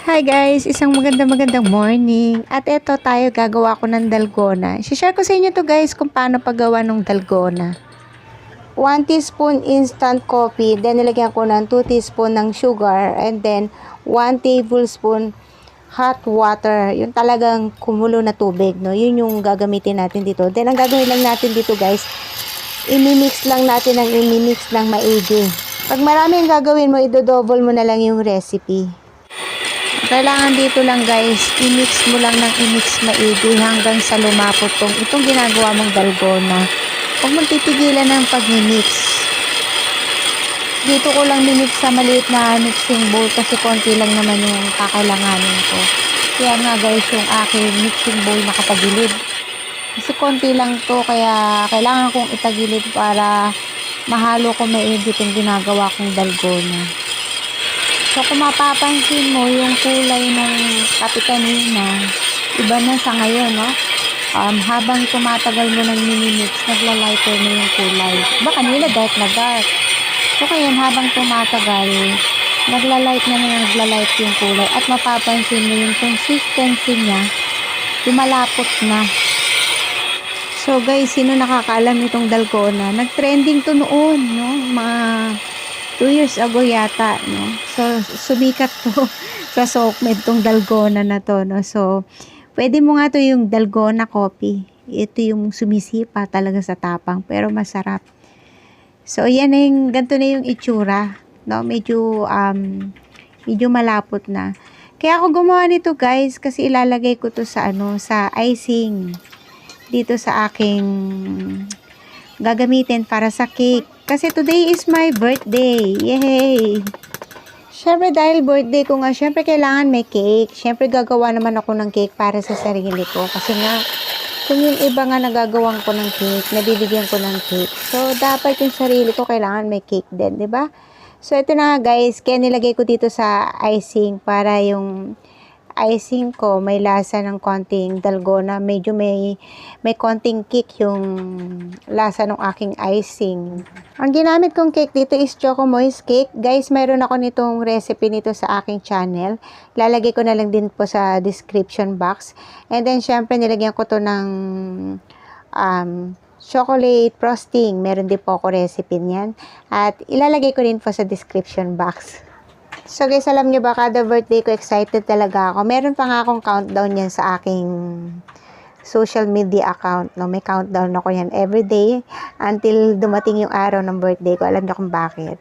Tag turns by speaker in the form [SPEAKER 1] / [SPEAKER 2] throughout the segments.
[SPEAKER 1] Hi guys! Isang magandang morning. At eto tayo gagawa ko ng dalgona. I-share ko sa inyo to guys kung paano paggawa ng dalgona. 1 teaspoon instant coffee, then nilagyan ko ng 2 teaspoon ng sugar, and then 1 tablespoon hot water. Yung talagang kumulo na tubig, no? Yun yung gagamitin natin dito. Then ang gagawin lang natin dito guys, imimix lang natin ng maigi. Pag marami ang gagawin mo, idodouble mo na lang yung recipe. Kailangan dito lang guys, i-mix mo lang ng i-mix maigi hanggang sa lumapot itong ginagawa mong dalgona. Huwag mong titigilan ng pag-mix. Dito ko lang mimix sa maliit na mixing bowl kasi konti lang naman yung kakailanganin ko. Kaya nga guys, yung aking mixing bowl nakatagilid. Kasi konti lang to, kaya kailangan kong itagilid para mahalo ko maigi itong ginagawa kong dalgona. So, kung mapapansin mo, yung kulay ng kape kanina, iba na sa ngayon, no? Habang tumatagal mo ng mini-mix, nagla-lighter na yung kulay. Iba kanina, dark na dark. So, ngayon, habang tumatagal, nagla-light yung kulay. At mapapansin mo yung consistency niya, lumalapot na. So, guys, sino nakakaalam nitong dalgona? Nag-trending to noon, no? Mga 2 years ago yata, no? So, sumikat to sa Sockmed tong dalgona na to, no? So, pwede mo nga to yung dalgona coffee. Ito yung sumisipa talaga sa tapang, pero masarap. So, yan na yung, ganito na yung itsura, no? Medyo malapot na. Kaya ako gumawa nito, guys, kasi ilalagay ko to sa, sa icing. Dito sa aking gagamitin para sa cake. Kasi today is my birthday. Yay! Syempre dahil birthday ko nga, syempre kailangan may cake. Syempre gagawa naman ako ng cake para sa sarili ko. Kasi nga, kung yung iba nga nagagawan ko ng cake, nabibigyan ko ng cake. So, dapat yung sarili ko kailangan may cake din, di ba? So, ito na nga guys, kaya nilagay ko dito sa icing para yung icing ko may lasa ng konting dalgona, medyo may konting kick yung lasa ng aking icing. Ang ginamit kong cake dito is Choco Moist Cake. Guys, mayroon ako nitong recipe nito sa aking channel. Lalagay ko na lang din po sa description box. And then, syempre, nilagyan ko to ng chocolate frosting. Meron din po ako recipe niyan. At ilalagay ko din po sa description box. So guys, alam nyo ba, kada birthday ko, excited talaga ako. Meron pa nga akong countdown yan sa aking social media account. No? May countdown ako yan everyday until dumating yung araw ng birthday ko. Alam nyo kung bakit.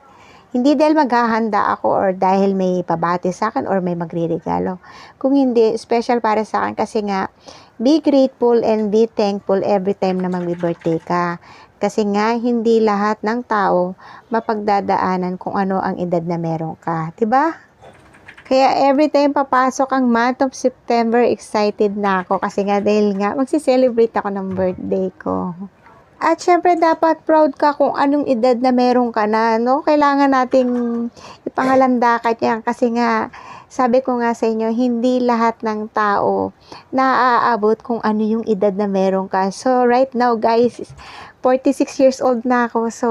[SPEAKER 1] Hindi dahil maghahanda ako or dahil may pabati sa akin or may magre-regalo. Kung hindi, special para sa akin kasi nga, be grateful and be thankful every time na mag-birthday ka. Kasi nga, hindi lahat ng tao mapagdadaanan kung ano ang edad na meron ka. Diba? Kaya every time papasok ang month of September, excited na ako. Kasi nga, dahil nga, magsiselebrate ako ng birthday ko. At syempre, dapat proud ka kung anong edad na meron ka na, no? Kailangan nating ipangalandakan yan. Kasi nga, sabi ko nga sa inyo, hindi lahat ng tao naaabot kung ano yung edad na meron ka. So, right now, guys, 46 years old na ako. So,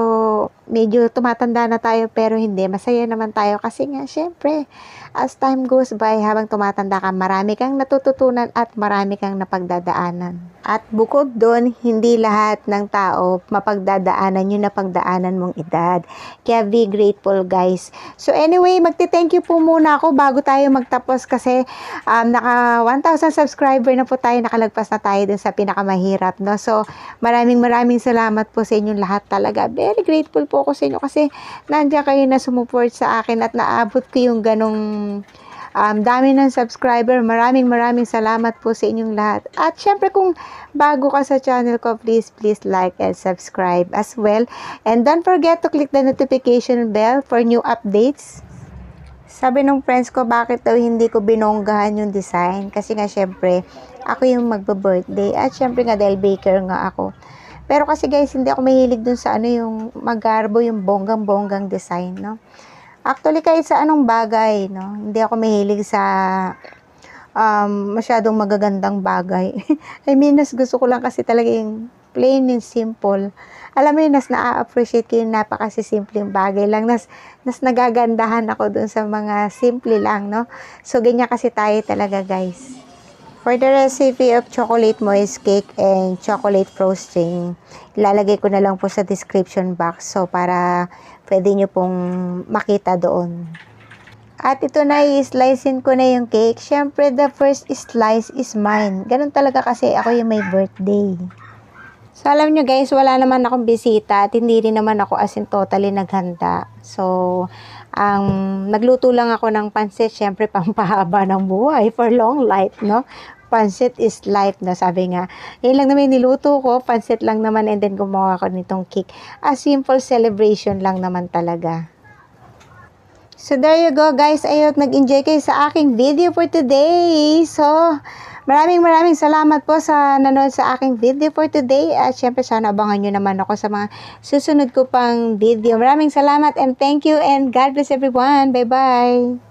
[SPEAKER 1] medyo tumatanda na tayo pero hindi. Masaya naman tayo kasi nga, syempre, as time goes by, habang tumatanda ka, marami kang natututunan at marami kang napagdadaanan. At bukod doon, hindi lahat ng tao mapagdadaanan yung napagdaanan mong edad. Kaya be grateful, guys. So anyway, magti-thank you po muna ako bago tayo magtapos kasi naka 1,000 subscriber na po tayo, nakalagpas na tayo dun sa pinakamahirap, no? So, maraming salamat po sa inyong lahat talaga. Very grateful po ako sa inyo kasi nandiyan kayo na sumuport sa akin at naabot ko yung ganong dami ng subscriber. Maraming salamat po sa inyong lahat. At syempre kung bago ka sa channel ko, please like and subscribe as well. And don't forget to click the notification bell for new updates. Sabi nung friends ko, bakit daw hindi ko binonggahan yung design? Kasi nga syempre, ako yung magbe-birthday. At syempre nga dahil baker nga ako. Pero kasi guys, hindi ako mahilig dun sa yung magarbo, yung bonggang design, no? Actually, kahit sa anong bagay, no? Hindi ako mahilig sa masyadong magagandang bagay. I mean, gusto ko lang kasi talaga yung plain and simple. Alam mo yun, nas na-appreciate ko yung napakasisimpleng bagay lang. Nas nagagandahan ako dun sa mga simple lang, no? So, ganyan kasi tayo talaga, guys. For the recipe of chocolate moist cake and chocolate frosting, ilalagay ko na lang po sa description box. So, para pwede nyo pong makita doon. At ito na, i-slicein ko na yung cake. Siyempre, the first slice is mine. Ganun talaga kasi ako yung may birthday. So, alam nyo guys, wala naman akong bisita at hindi rin naman ako as in totally naghanda. So, nagluto lang ako ng pansit, syempre pampahaba ng buhay for long life, no? Pansit is life na sabi nga. Yun lang naman niluto ko, pansit lang naman and then gumawa ko nitong cake. A simple celebration lang naman talaga. So, there you go guys. I hope nag-enjoy kayo sa aking video for today. So, maraming salamat po sa nanood sa aking video for today. At syempre, sana abangan nyo naman ako sa mga susunod ko pang video. Maraming salamat and thank you and God bless everyone. Bye-bye.